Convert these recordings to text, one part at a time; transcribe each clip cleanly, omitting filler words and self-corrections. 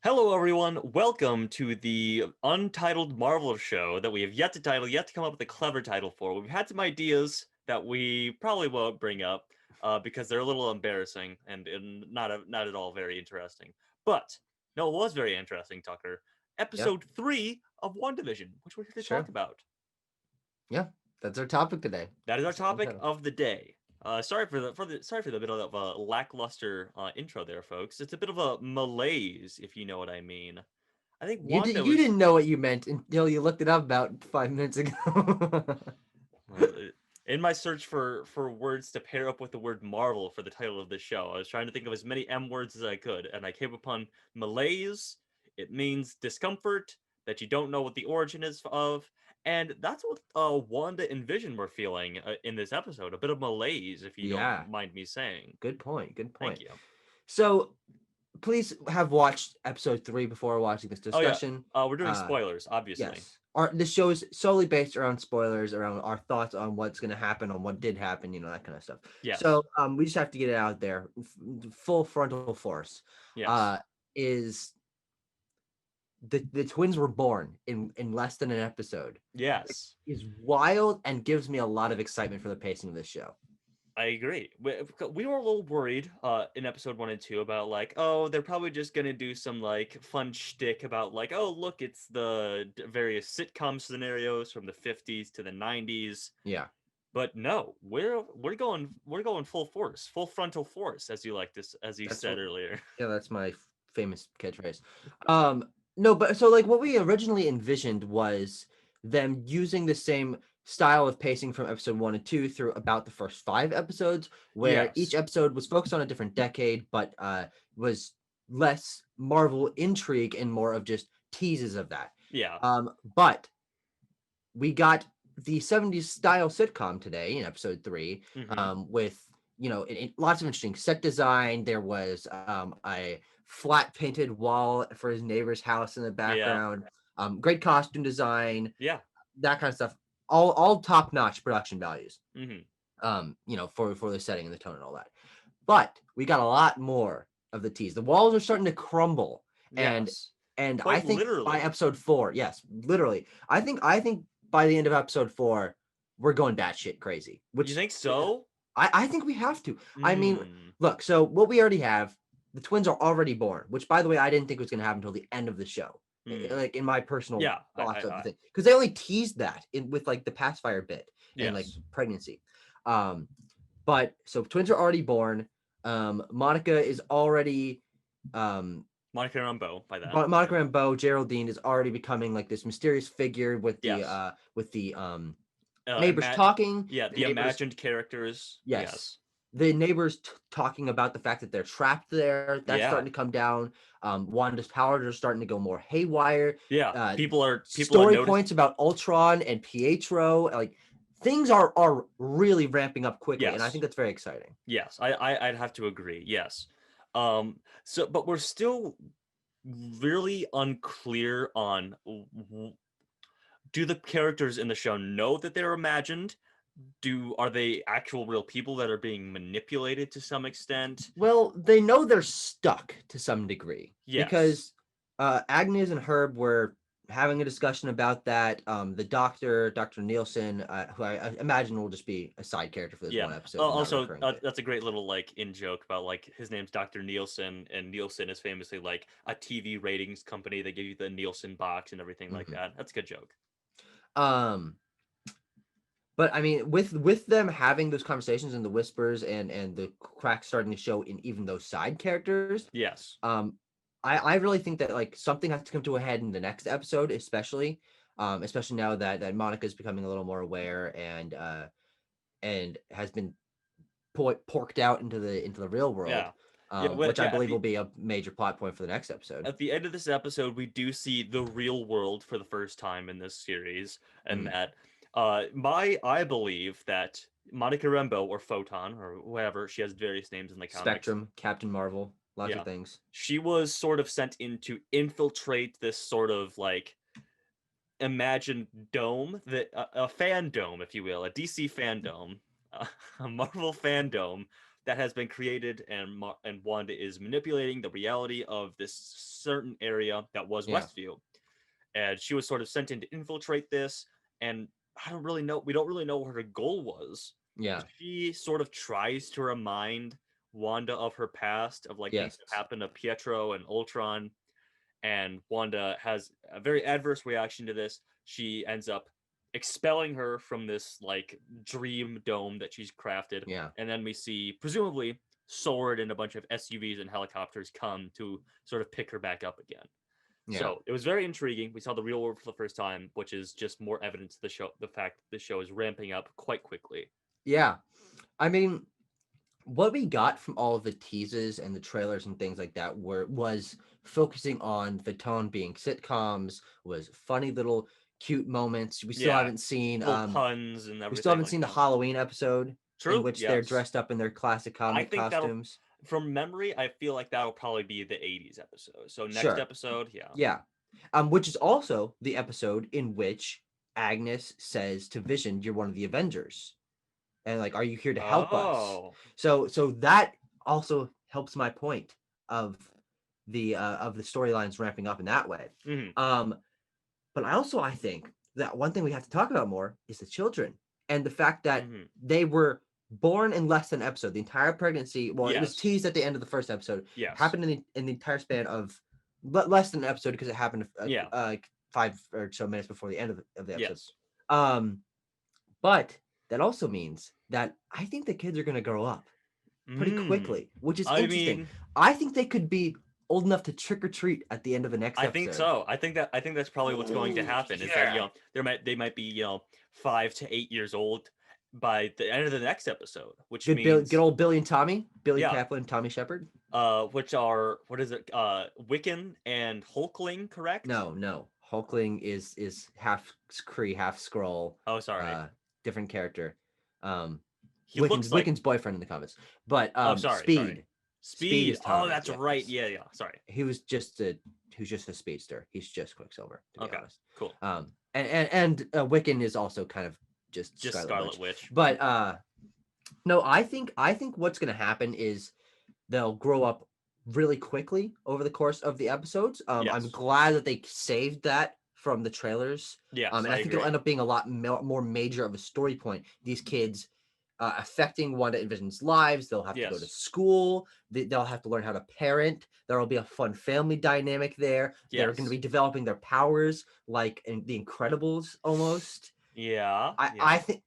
Hello, everyone. Welcome to the Untitled Marvel show that we have yet to title, yet to come up with a clever title for. We've had some ideas that we probably won't bring up because they're a little embarrassing and not at all very interesting. But no, it was very interesting, Tucker. Yeah, Episode 3 of WandaVision, which we're here to talk sure. about. Yeah, that's our topic today. That is our That's the topic title. of the day. Sorry for the bit of a lackluster intro there, folks. It's a bit of a malaise, if you know what I mean. I think Wanda You was didn't know what you meant until you looked it up about 5 minutes ago. well, in my search for words to pair up with the word Marvel for the title of this show. I was trying to think of as many M words as I could, and I came upon malaise. It means discomfort that you don't know what the origin is of, and that's what Wanda and Vision were feeling in this episode. A bit of malaise, if you don't Yeah, mind me saying. good point. Good Thank point. you. So please have watched episode 3 before watching this Oh yeah, discussion. we're doing Uh, spoilers, obviously. yes, this show is solely based around spoilers, around our thoughts on what's going to happen, on what did happen, that kind of stuff. Yes, So we just have to get it out there. Full frontal force yes, is the twins were born in less than an episode, which yes. is wild and gives me a lot of excitement for the pacing of this show. I agree. We were a little worried in episode 1 and 2 about like, oh, they're probably just gonna do some like fun shtick about like, oh, look, it's the various sitcom scenarios from the 50s to the 90s. Yeah, But no, we're going full force, full frontal force, as you like this, as you that's said what. earlier. Yeah, that's my famous catchphrase. No, but so like what we originally envisioned was them using the same style of pacing from episode 1 and 2 through about the first 5 episodes, where each Yes. episode was focused on a different decade, but was less Marvel intrigue and more of just teases of that. Yeah. But we got the 70s style sitcom today in episode 3, Mm-hmm. with lots of interesting set design. There was a flat painted wall for his neighbor's house in the Yeah. background, great costume design, Yeah. that kind of stuff, all top notch production values, Mm-hmm. for the setting and the tone and all that. But we got a lot more of the tease. The walls are starting to crumble, and Yes. I Quite think by literally. episode 4, yes, literally, I think by the end of episode 4, we're going batshit crazy. You Which think so? I think we have to. I mean, Mm. look, so what we already have, the twins are already born. Which, by the way, I didn't think was going to happen until the end of the show. Mm. Like in my personal Yeah. thoughts of the I thing, because they only teased that in with like the pacifier bit and like yes. pregnancy. Um, but so twins are already born. Monica is already um Monica Rambeau by that. Monica Rambeau, Geraldine is already becoming like this mysterious figure Yes. with the Uh, neighbors ima- talking, yeah, the the neighbors, imagined characters. yes, Yes. the neighbors talking about the fact that they're trapped there. That's Yeah. starting to come down. Wanda's powers are starting to go more haywire. Yeah. Uh, People are Story noticed. points about Ultron and Pietro, like things are really ramping up quickly, and I think Yes. that's very exciting. Yes. I'd have to agree. Yes. So but we're still really unclear on do the characters in the show know that they're imagined? Are they actual real people that are being manipulated to some extent? Well, they know they're stuck to some degree Yes. because Agnes and Herb were having a discussion about that. The doctor, Dr. Nielsen, who I imagine will just be a side character for this Yeah. one episode and not a Also, recurring bit. that's a great little like in joke about like his name's Dr. Nielsen, and Nielsen is famously like a TV ratings company. They give you the Nielsen box and everything like Hmm. that. That's a good joke. Um, but I mean, with them having those conversations and the whispers and the cracks starting to show in even those side characters, Yes. I really think that like something has to come to a head in the next episode, especially now that Monica is becoming a little more aware and has been porked out into the real world, Yeah. Yeah. Well, which I yeah. believe will be a major plot point for the next episode. At the end of this episode, we do see the real world for the first time in this series, and Mm. that I believe that Monica Rambeau or Photon or whatever, she has various names in the comics. Spectrum, Captain Marvel, lots of Yeah. things. She was sort of sent in to infiltrate this sort of like imagined dome, a fan dome, if you will, a DC fandom, a Marvel fandom that has been created, and Wanda is manipulating the reality of this certain area that was Yeah. Westview, and she was sort of sent in to infiltrate this. And I don't really know. We don't really know what her goal was. Yeah. She sort of tries to remind Wanda of her past, of like things Yes. that happened to Pietro and Ultron, and Wanda has a very adverse reaction to this. She ends up expelling her from this like dream dome that she's crafted, Yeah. and then we see presumably Sword and a bunch of SUVs and helicopters come to sort of pick her back up again. Yeah. So it was very intriguing. We saw the real world for the first time, which is just more evidence to the fact that the show is ramping up quite quickly. Yeah. I mean, what we got from all of the teases and the trailers and things like that was focusing on the tone being sitcoms, was funny little cute moments. We still Yeah, haven't seen little puns and we still everything haven't like seen the that. Halloween episode in True. which they're Yes. dressed up in their classic I comic think that'll, costumes. from memory, I feel like that'll probably be the '80s episode. So next Sure. episode, yeah. Yeah. Which is also the episode in which Agnes says to Vision, "You're one of the Avengers." And like, "Are you here to help us?" Oh. So that also helps my point of the storylines ramping up in that way. Hmm. Um, but I think that one thing we have to talk about more is the children and the fact that Hmm. they were born in less than an episode. The entire pregnancy, well, it was Yes. teased at the end of the first episode, Yes. happened in the entire span of less than an episode because it happened Yeah. like 5 or so minutes before the end of the episode. Yes. Um, but that also means that I think the kids are going to grow up pretty Mm. quickly, which is I interesting. mean, I think they could be old enough to trick or treat at the end of the next I think episode. so. I think that's probably what's going to Ooh, happen. Is that yeah. they might be 5 to 8 years old by the end of the next episode, which Good means old Billy and Tommy, Billy yeah, Kaplan, Tommy Shepard. which are what is it? Wiccan and Hulkling, correct? No, Hulkling is half Kree, half Skrull, Oh, sorry. uh, different character. Um, He looks like. Wiccan's boyfriend in the comics, but Oh, sorry. Speed Speed. is Oh, Tommy. that's right. Yes, Yeah, yeah. Sorry. he was just a speedster. He's just Quicksilver, to be Okay. honest. Cool. And Wiccan is also kind of just Just Scarlet Scarlet Witch. Witch. But no, I think what's gonna happen is they'll grow up really quickly over the course of the episodes. I'm Yes. glad that they saved that from the trailers. Yes, And I I think it'll agree. end up being a lot more major of a story point. These kids affecting Wanda and Vision's lives. They'll have to go to Yes. school. They'll have to learn how to parent. There'll be a fun family dynamic there. They're going to Yes. be developing their powers like in The Incredibles almost. Yeah. I Yeah. think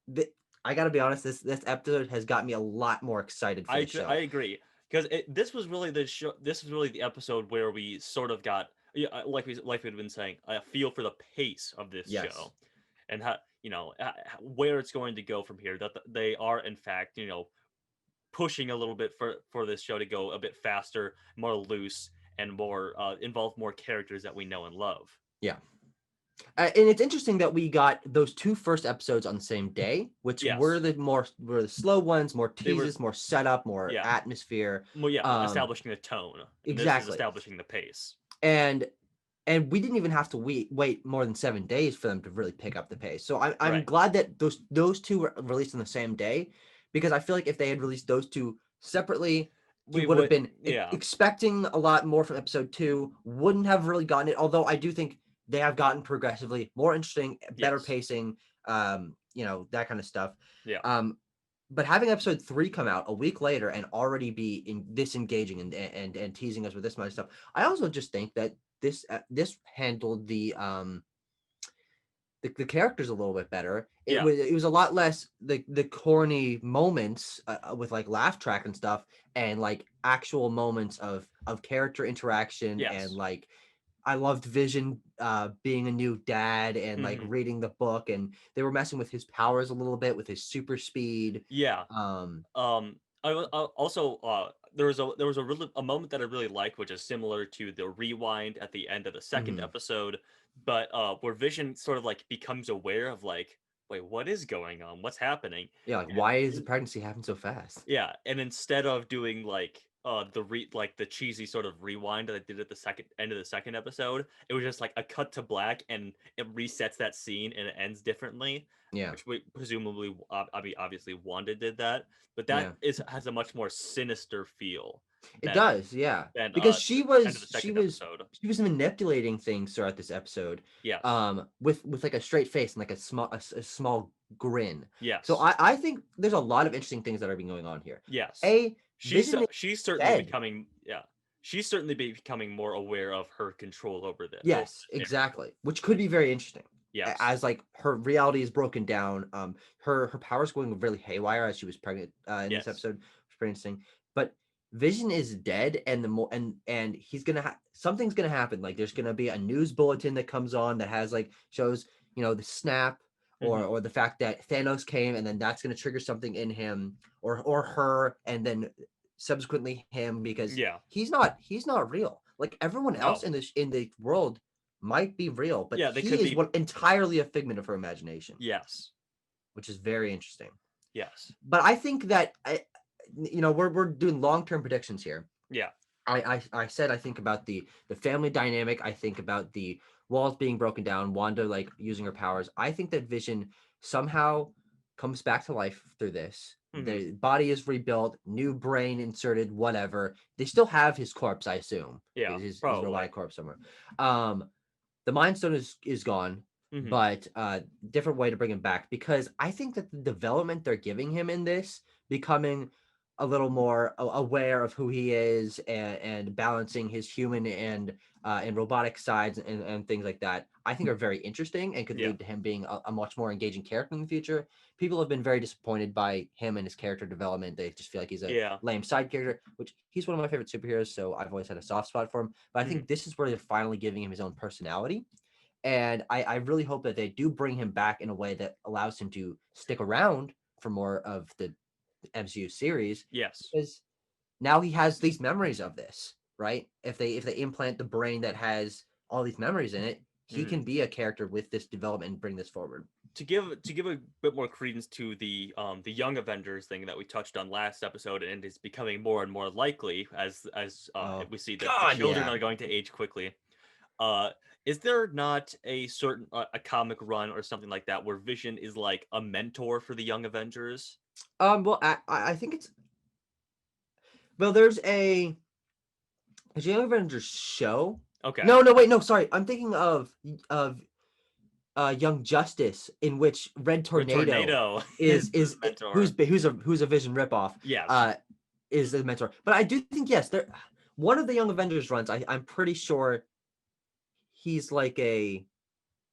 that I got to be honest. This episode has got me a lot more excited for the I show. agree, because this was really the show. This was really the episode where we sort of got, yeah, like we've been saying, a feel for the pace of this Yes. show, and how where it's going to go from here. That they are in fact pushing a little bit for this show to go a bit faster, more loose, and more involve more characters that we know and love. Yeah. And it's interesting that we got those two first episodes on the same day, which were Yes, the slow ones, more they were. teases, more setup, more Yeah, atmosphere. well, yeah, Um, establishing the tone, and this is exactly. establishing the pace. And we didn't even have to wait more than 7 days for them to really pick up the pace. So I'm Right. glad that those two were released on the same day, because I feel like if they had released those two separately, you We would have would. been Yeah. expecting a lot more from episode 2. Wouldn't have really gotten it. Although I do think they have gotten progressively more interesting, better Yes. pacing, that kind of stuff. Yeah. But having episode 3 come out a week later and already be this engaging and teasing us with this much stuff, I also just think that this handled the characters a little bit better. Yeah. It was a lot less the corny moments with like laugh track and stuff, and like actual moments of character interaction. Yes. And like I loved Vision being a new dad and like Mhm. reading the book, and they were messing with his powers a little bit with his super speed. Yeah. Um, Also, there was a moment that I really liked, which is similar to the rewind at the end of the second mhm. episode, but where Vision sort of like becomes aware of like, wait, what is going on? What's happening? Yeah, like And why is the pregnancy happen so fast? yeah, and instead of doing like like the cheesy sort of rewind that I did at the second end of the second episode. It was just like a cut to black and it resets that scene and it ends differently, Yeah, which we presumably I mean obviously Wanda did that, but yeah. that is has a much more sinister feel It than does, yeah. than Because the end of the second episode. she was manipulating things throughout this episode, Yes. with like a straight face and like a small grin. So Yes. I think there's a lot of interesting things that are been going on here. Yes. A Vision is She's certainly dead. becoming yeah. She's certainly becoming more aware of her control over this Yes, area. exactly. Which could be very interesting. Yes. As like her reality is broken down, her powers going really haywire as she was pregnant in this Yes. episode. Was pretty interesting. But Vision is dead, and the more and he's gonna something's gonna happen. Like there's gonna be a news bulletin that comes on that has like shows the snap Hmm. or the fact that Thanos came, and then that's gonna trigger something in him or her, and then subsequently him because Yeah. he's not real. Like everyone else No. in the world might be real, but Yeah, they he could is be. one entirely a figment of her imagination, Yes. which is very interesting. Yes. But I think that we're doing long term predictions here. Yeah. I said I think about the family dynamic. I think about the walls being broken down. Wanda like using her powers. I think that Vision somehow comes back to life through this. Hmm. The body is rebuilt, new brain inserted, whatever. They still have his corpse, I assume, Yeah. his Probably. robotic corpse somewhere. Um, the Mind Stone is gone, Hmm. but different way to bring him back because I think that the development they're giving him in this, becoming a little more aware of who he is and balancing his human and robotic sides and things like that, I think are very interesting and could Yeah. lead to him being a much more engaging character in the future. People have been very disappointed by him and his character development. They just feel like he's a Yeah. lame side character, which he's one of my favorite superheroes, so I've always had a soft spot for him. But I Hmm. think this is where they're finally giving him his own personality. And I really hope that they do bring him back in a way that allows him to stick around for more of the MCU series Yes. because now he has these memories of this, right? If they implant the brain that has all these memories in it, he Hmm. can be a character with this development and bring this forward. To give a bit more credence to the Young Avengers thing that we touched on last episode, and is becoming more and more likely as Oh we see that the God, children yeah. are going to age quickly. Uh, is there not a certain a comic run or something like that where Vision is like a mentor for the Young Avengers? Well, I think it's there's a Young Avengers show. Okay. No, wait, no, sorry. I'm thinking of Young Justice, in which Red Red Tornado Tornado is is the is mentor. who's a Vision ripoff. Yes. Is the mentor. But I do think yes, there one of the Young Avengers runs. I'm pretty sure he's like a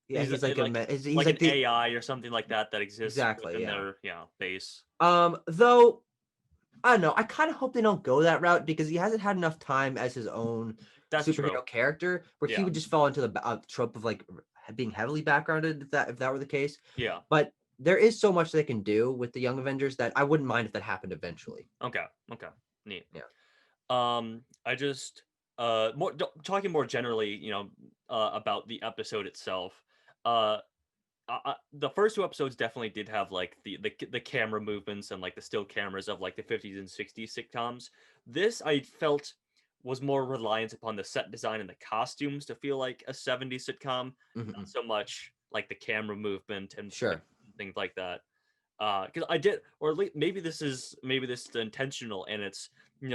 He's he's like a he's like an like the AI or something like that that exists exactly, within yeah. their base. Though I don't know. I kind of hope they don't go that route because he hasn't had enough time as his own That's true. superhero character where he Yeah. would just fall into the trope of like being heavily backgrounded if that were the case. Yeah. But there is so much they can do with the Young Avengers that I wouldn't mind if that happened eventually. Okay. Okay. Neat. Yeah. I just talking more generally, about the episode itself. Uh, the first two episodes definitely did have like the camera movements and like the still cameras of like the 50s and 60s sitcoms. This I felt was more reliant upon the set design and the costumes to feel like a 70s sitcom, not Hmm. so much like the camera movement and like Sure. things like that. Because I did, or at least maybe this is intentional, and it's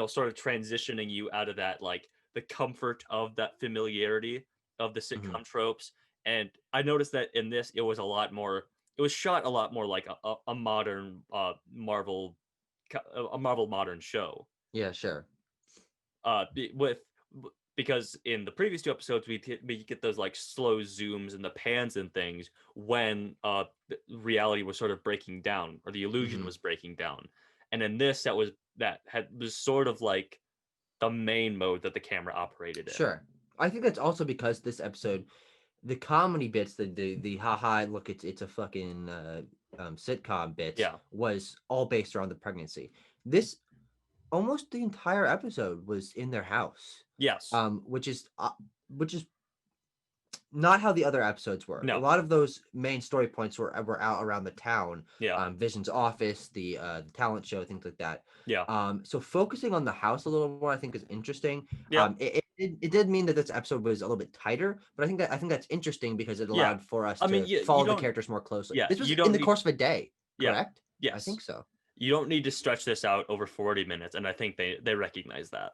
sort of transitioning you out of that like the comfort of that familiarity of the Hmm. sitcom tropes. And I noticed that in this, it was a lot more. It was shot a lot more like a modern a Marvel modern show. Yeah, sure. Because in the previous two episodes we get those like slow zooms and the pans and things when reality was sort of breaking down or the illusion Hmm. was breaking down, and in this was sort of like the main mode that the camera operated in. Sure. I think that's also because this episode, the comedy bits, the haha, look, it's a fucking sitcom bits Yeah. was all based around the pregnancy. This almost the entire episode was in their house, Yes. which is not how the other episodes were. A No. lot of those main story points were out around the town, Yeah. Vision's office, the talent show, things like that. Yeah. So focusing on the house a little more, I think, is interesting. Yeah. It did mean that this episode was a little bit tighter, but I think that's interesting because it Yeah. allowed for us I mean, to you follow the don't. characters more closely. Yeah. This was You in don't the need. course of a day, Yeah. correct? I Yes. think so. You don't need to stretch this out over 40 minutes, and I think they recognize that.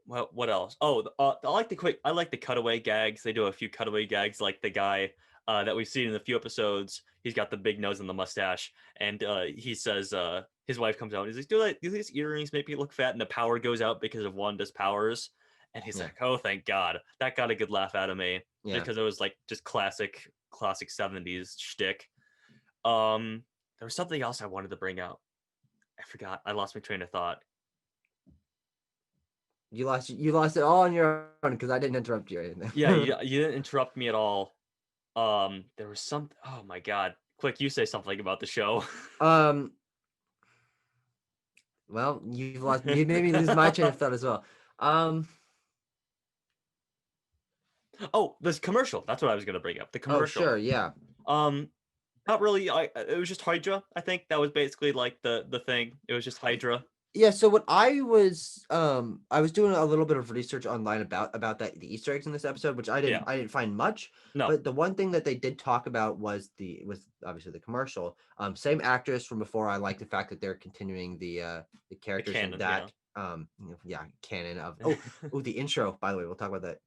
Well, what else? Oh, I like the cutaway gags. They do a few cutaway gags, like the guy that we've seen in a few episodes. He's got the big nose and the mustache, and he says his wife comes out and he's like, do these earrings make me look fat? And the power goes out because of Wanda's powers, and he's Yeah. like, oh, thank God. That got a good laugh out of me, Yeah. because it was like just classic 70s shtick. There was something else I wanted to bring out. I forgot. I lost my train of thought. You lost it all on your own because I didn't interrupt you or anything. Yeah, you didn't interrupt me at all. There was some. Oh my God! Quick, you say something about the show. Well, you've lost. You made me lose my train of thought as well. Oh, this commercial. That's what I was gonna bring up. The commercial. Oh, sure, yeah. Not really. It was just Hydra. I think that was basically like the thing. It was just Hydra. Yeah, so what I was doing a little bit of research online about that the Easter eggs in this episode, which I didn't find much. No. But the one thing that they did talk about was obviously the commercial. Same actress from before. I like the fact that they're continuing the characters canon, in that canon of the intro. By the way, we'll talk about that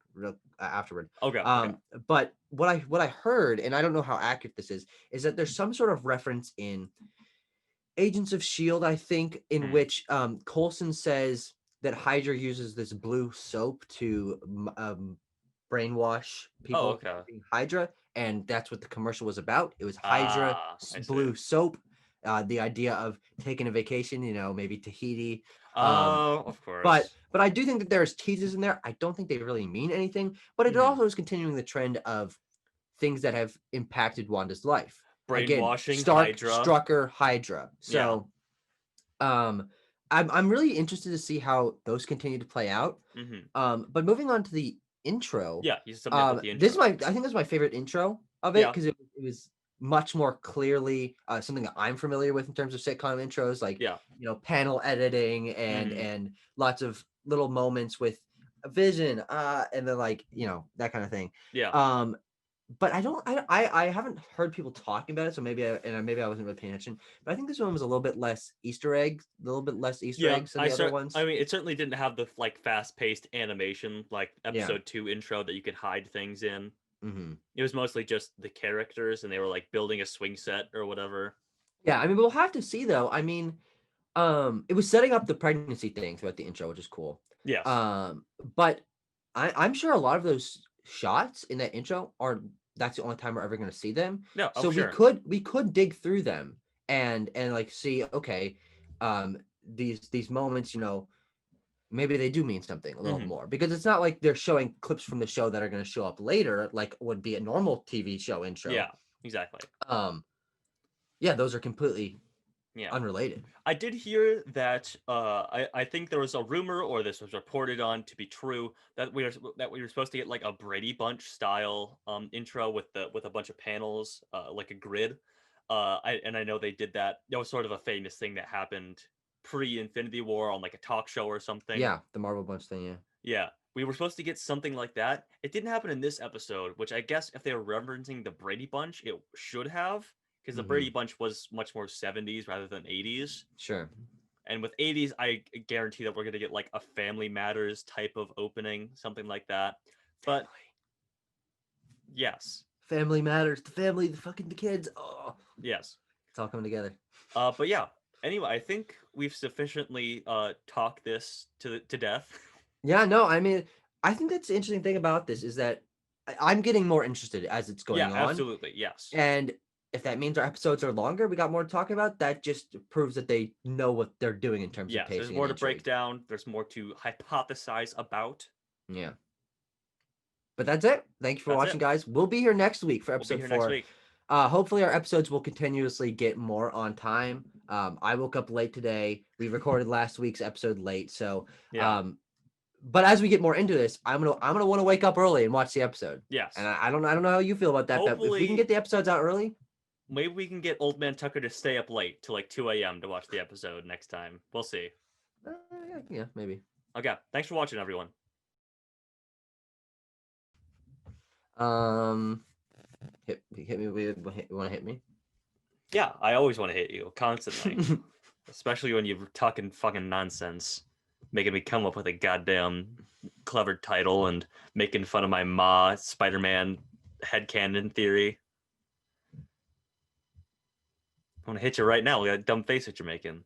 afterward. Okay. But what I heard, and I don't know how accurate this is that there's some sort of reference in Agents of S.H.I.E.L.D., I think, in which Coulson says that Hydra uses this blue soap to brainwash people being Hydra, and that's what the commercial was about. It was Hydra blue soap. The idea of taking a vacation, maybe Tahiti. Of course. But I do think that there's teases in there. I don't think they really mean anything, but it also is continuing the trend of things that have impacted Wanda's life. Brainwashing, Stark, Hydra. Strucker, Hydra. So, I'm really interested to see how those continue to play out. But moving on to the intro. Yeah, you said something about the intro. I think this is my favorite intro of it because it was much more clearly something that I'm familiar with in terms of sitcom intros, like panel editing and lots of little moments with a Vision, and then that kind of thing. Yeah. But I haven't heard people talking about it, so maybe I wasn't really paying attention. But I think this one was a little bit less Easter eggs than the other ones. I mean, it certainly didn't have the fast-paced animation like episode 2 intro that you could hide things in. It was mostly just the characters, and they were like building a swing set or whatever. Yeah, I mean, we'll have to see though. I mean, it was setting up the pregnancy thing throughout the intro, which is cool. Yes. But I'm sure a lot of those shots in that intro that's the only time we're ever going to see them. No, so we could dig through them and see, okay, these moments, maybe they do mean something a little more, because it's not like they're showing clips from the show that are going to show up later, like would be a normal TV show intro. Yeah, exactly. Yeah, those are completely unrelated. I did hear that I think there was a rumor, or this was reported on to be true, that we were supposed to get like a Brady Bunch style intro with a bunch of panels, like a grid. I know they did that. That was sort of a famous thing that happened pre-Infinity War on like a talk show or something. Yeah, the Marvel Bunch thing, yeah. Yeah, we were supposed to get something like that. It didn't happen in this episode, which I guess if they were referencing the Brady Bunch, it should have. Because the Brady Bunch was much more 70s rather than 80s. Sure. And with 80s, I guarantee that we're going to get like a Family Matters type of opening, something like that. But yes. Family Matters, the family, the kids. Oh. Yes. It's all coming together. But yeah. Anyway, I think we've sufficiently talked this to death. Yeah, no, I mean, I think that's the interesting thing about this is that I'm getting more interested as it's going on. Yeah, absolutely. Yes. And if that means our episodes are longer, we got more to talk about, that just proves that they know what they're doing in terms of pacing. There's more to break down. There's more to hypothesize about. Yeah. But that's it. Thank you for watching, guys. We'll be here next week for episode 4. Next week. Hopefully our episodes will continuously get more on time. I woke up late today. We recorded last week's episode late. So but as we get more into this, I'm gonna want to wake up early and watch the episode. Yes. And I don't know how you feel about that. But if we Hopefully- can get the episodes out early, Maybe we can get Old Man Tucker to stay up late till like 2 a.m. to watch the episode next time. We'll see. yeah, maybe. Okay. Thanks for watching, everyone. Hit me. You want to hit me? Yeah, I always want to hit you constantly, especially when you're talking fucking nonsense, making me come up with a goddamn clever title and making fun of my Ma Spider-Man headcanon theory. I want to hit you right now. Look at that dumb face that you're making.